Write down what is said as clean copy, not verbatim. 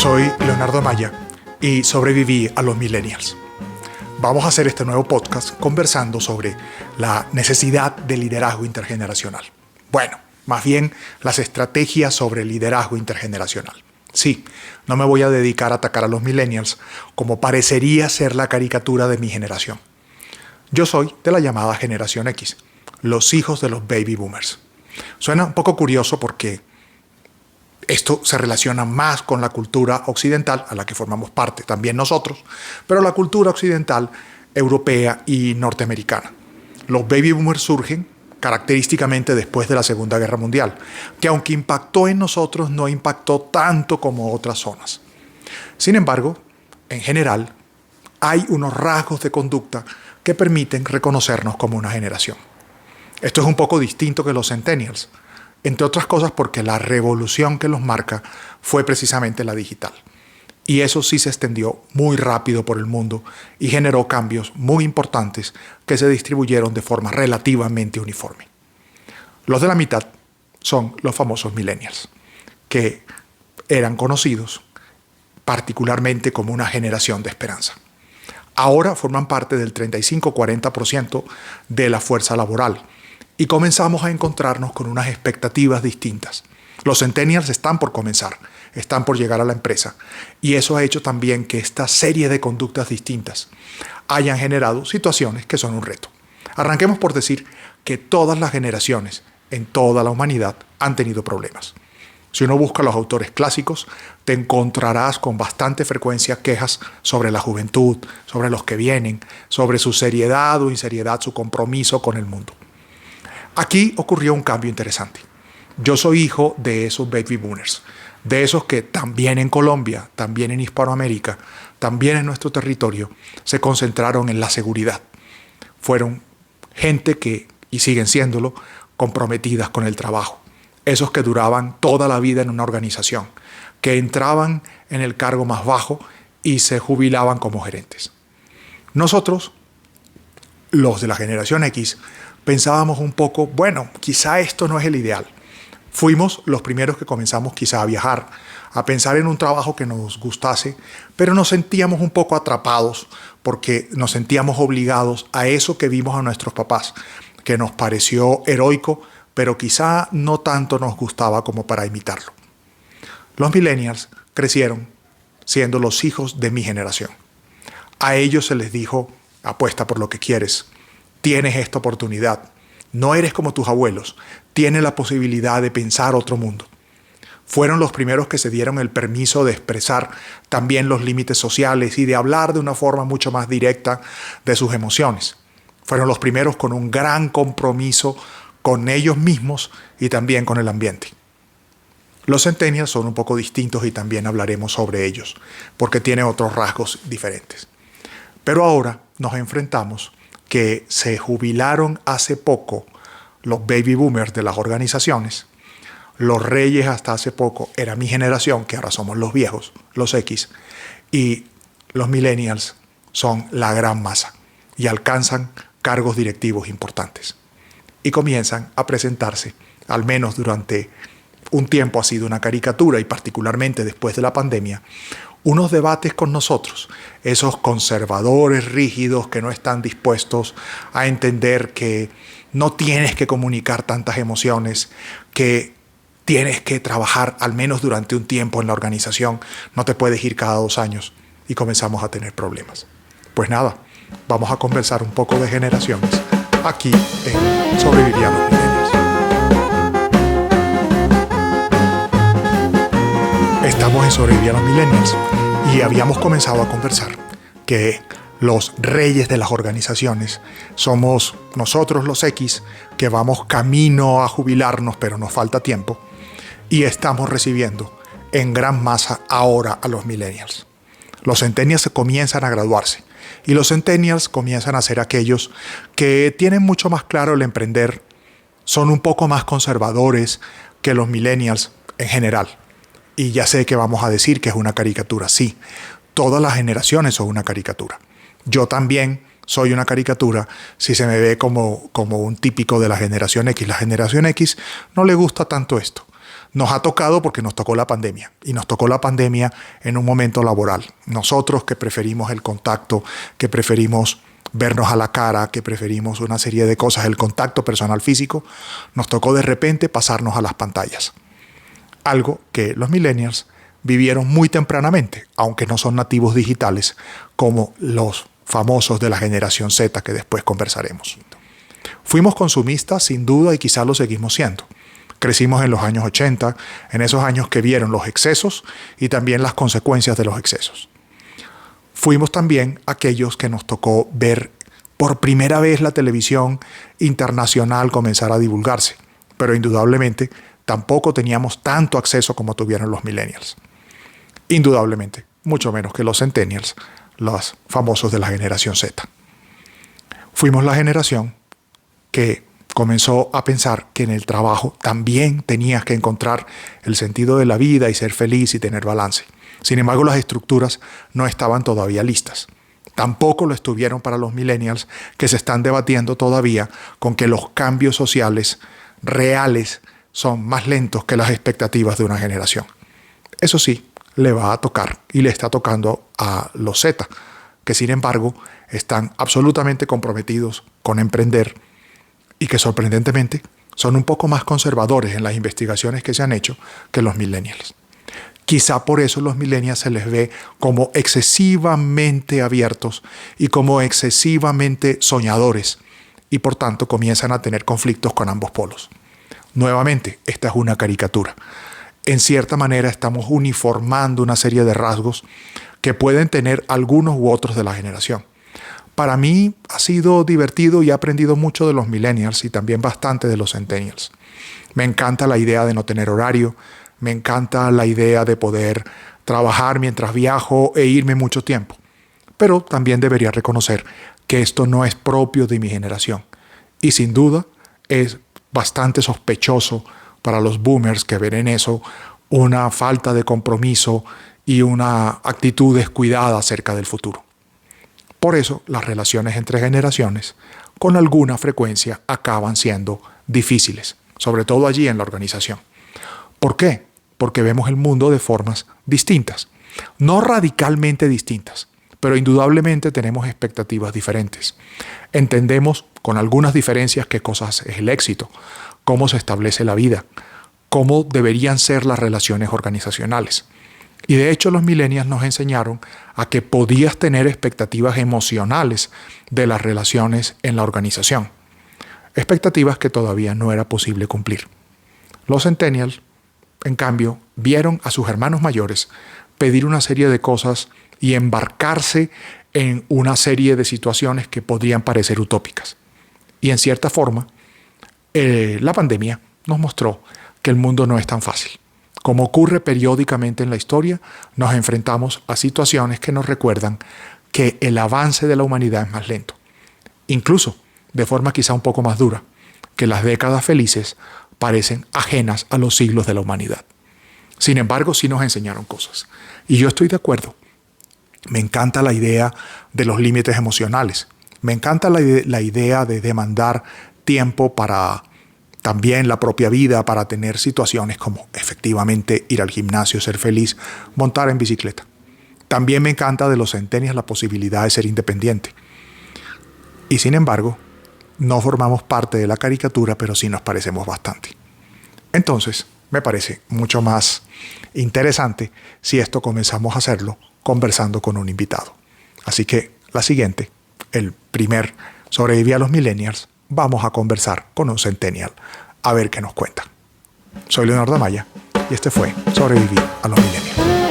Soy Leonardo Amaya y sobreviví a los millennials. Vamos a hacer este nuevo podcast conversando sobre la necesidad de liderazgo intergeneracional. Bueno, más bien las estrategias sobre liderazgo intergeneracional. Sí, no me voy a dedicar a atacar a los millennials como parecería ser la caricatura de mi generación. Yo soy de la llamada generación X, los hijos de los baby boomers. Suena un poco curioso porque esto se relaciona más con la cultura occidental, a la que formamos parte también nosotros, pero la cultura occidental, europea y norteamericana. Los baby boomers surgen característicamente después de la Segunda Guerra Mundial, que aunque impactó en nosotros, no impactó tanto como otras zonas. Sin embargo, en general, hay unos rasgos de conducta que permiten reconocernos como una generación. Esto es un poco distinto que los centennials, entre otras cosas porque la revolución que los marca fue precisamente la digital. Y eso sí se extendió muy rápido por el mundo y generó cambios muy importantes que se distribuyeron de forma relativamente uniforme. Los de la mitad son los famosos millennials, que eran conocidos particularmente como una generación de esperanza. Ahora forman parte del 35-40% de la fuerza laboral y comenzamos a encontrarnos con unas expectativas distintas. Los centennials están por comenzar, están por llegar a la empresa y eso ha hecho también que esta serie de conductas distintas hayan generado situaciones que son un reto. Arranquemos por decir que todas las generaciones en toda la humanidad han tenido problemas. Si uno busca los autores clásicos, te encontrarás con bastante frecuencia quejas sobre la juventud, sobre los que vienen, sobre su seriedad o inseriedad, su compromiso con el mundo. Aquí ocurrió un cambio interesante. Yo soy hijo de esos baby boomers, de esos que también en Colombia, también en Hispanoamérica, también en nuestro territorio, se concentraron en la seguridad. Fueron gente que, y siguen siéndolo, comprometidas con el trabajo. Esos que duraban toda la vida en una organización, que entraban en el cargo más bajo y se jubilaban como gerentes. Nosotros, los de la generación X, pensábamos un poco, bueno, quizá esto no es el ideal. Fuimos los primeros que comenzamos quizá a viajar, a pensar en un trabajo que nos gustase, pero nos sentíamos un poco atrapados porque nos sentíamos obligados a eso que vimos a nuestros papás, que nos pareció heroico, pero quizá no tanto nos gustaba como para imitarlo. Los millennials crecieron siendo los hijos de mi generación. A ellos se les dijo, apuesta por lo que quieres, tienes esta oportunidad, no eres como tus abuelos, tienes la posibilidad de pensar otro mundo. Fueron los primeros que se dieron el permiso de expresar también los límites sociales y de hablar de una forma mucho más directa de sus emociones. Fueron los primeros con un gran compromiso con ellos mismos y también con el ambiente. Los centennials son un poco distintos y también hablaremos sobre ellos, porque tienen otros rasgos diferentes. Pero ahora nos enfrentamos que se jubilaron hace poco los baby boomers de las organizaciones. Los reyes hasta hace poco era mi generación, que ahora somos los viejos, los X, y los millennials son la gran masa y alcanzan cargos directivos importantes. Y comienzan a presentarse, al menos durante un tiempo ha sido una caricatura y particularmente después de la pandemia, unos debates con nosotros, esos conservadores rígidos que no están dispuestos a entender que no tienes que comunicar tantas emociones, que tienes que trabajar al menos durante un tiempo en la organización, no te puedes ir cada 2 años y comenzamos a tener problemas. Pues nada, vamos a conversar un poco de generaciones aquí en Sobrevivir a los Millennials. Estamos en Sobrevivir a los Millennials y habíamos comenzado a conversar que los reyes de las organizaciones somos nosotros los X que vamos camino a jubilarnos pero nos falta tiempo y estamos recibiendo en gran masa ahora a los millennials. Los centennials comienzan a graduarse y los centennials comienzan a ser aquellos que tienen mucho más claro el emprender, son un poco más conservadores que los millennials en general. Y ya sé que vamos a decir que es una caricatura. Sí, todas las generaciones son una caricatura. Yo también soy una caricatura si se me ve como un típico de la generación X. La generación X no le gusta tanto esto Nos ha tocado porque nos tocó la pandemia, y nos tocó la pandemia en un momento laboral. Nosotros que preferimos el contacto, que preferimos vernos a la cara, que preferimos una serie de cosas, el contacto personal físico, nos tocó de repente pasarnos a las pantallas. Algo que los millennials vivieron muy tempranamente, aunque no son nativos digitales como los famosos de la generación Z que después conversaremos. Fuimos consumistas sin duda y quizá lo seguimos siendo. Crecimos en los años 80, en esos años que vieron los excesos y también las consecuencias de los excesos. Fuimos también aquellos que nos tocó ver por primera vez la televisión internacional comenzar a divulgarse, pero indudablemente tampoco teníamos tanto acceso como tuvieron los millennials. Indudablemente, mucho menos que los centennials, los famosos de la generación Z. Fuimos la generación que comenzó a pensar que en el trabajo también tenías que encontrar el sentido de la vida y ser feliz y tener balance. Sin embargo, las estructuras no estaban todavía listas. Tampoco lo estuvieron para los millennials, que se están debatiendo todavía con que los cambios sociales reales son más lentos que las expectativas de una generación. Eso sí, le va a tocar y le está tocando a los Z, que sin embargo están absolutamente comprometidos con emprender y que sorprendentemente son un poco más conservadores en las investigaciones que se han hecho que los millennials. Quizá por eso los millennials se les ve como excesivamente abiertos y como excesivamente soñadores, y por tanto comienzan a tener conflictos con ambos polos. Nuevamente, esta es una caricatura. En cierta manera estamos uniformando una serie de rasgos que pueden tener algunos u otros de la generación. Para mí ha sido divertido y he aprendido mucho de los millennials y también bastante de los centennials. Me encanta la idea de no tener horario, me encanta la idea de poder trabajar mientras viajo e irme mucho tiempo. Pero también debería reconocer que esto no es propio de mi generación. Y sin duda es bastante sospechoso para los boomers que ven en eso una falta de compromiso y una actitud descuidada acerca del futuro. Por eso las relaciones entre generaciones con alguna frecuencia acaban siendo difíciles, sobre todo allí en la organización. ¿Por qué? Porque vemos el mundo de formas distintas, no radicalmente distintas, pero indudablemente tenemos expectativas diferentes. Entendemos con algunas diferencias qué cosas es el éxito, cómo se establece la vida, cómo deberían ser las relaciones organizacionales. Y de hecho los millennials nos enseñaron a que podías tener expectativas emocionales de las relaciones en la organización. Expectativas que todavía no era posible cumplir. Los centennials, en cambio, vieron a sus hermanos mayores pedir una serie de cosas y embarcarse en una serie de situaciones que podrían parecer utópicas. Y en cierta forma, la pandemia nos mostró que el mundo no es tan fácil. Como ocurre periódicamente en la historia, nos enfrentamos a situaciones que nos recuerdan que el avance de la humanidad es más lento. Incluso, de forma quizá un poco más dura, que las décadas felices parecen ajenas a los siglos de la humanidad. Sin embargo, sí nos enseñaron cosas. Y yo estoy de acuerdo. Me encanta la idea de los límites emocionales. Me encanta la idea de demandar tiempo para también la propia vida, para tener situaciones como efectivamente ir al gimnasio, ser feliz, montar en bicicleta. También me encanta de los centennials la posibilidad de ser independiente. Y sin embargo, no formamos parte de la caricatura, pero sí nos parecemos bastante. Entonces, me parece mucho más interesante si esto comenzamos a hacerlo conversando con un invitado. Así que la siguiente, el primer Sobreviví a los Millennials, vamos a conversar con un centennial a ver qué nos cuenta. Soy Leonardo Amaya y este fue Sobreviví a los Millennials.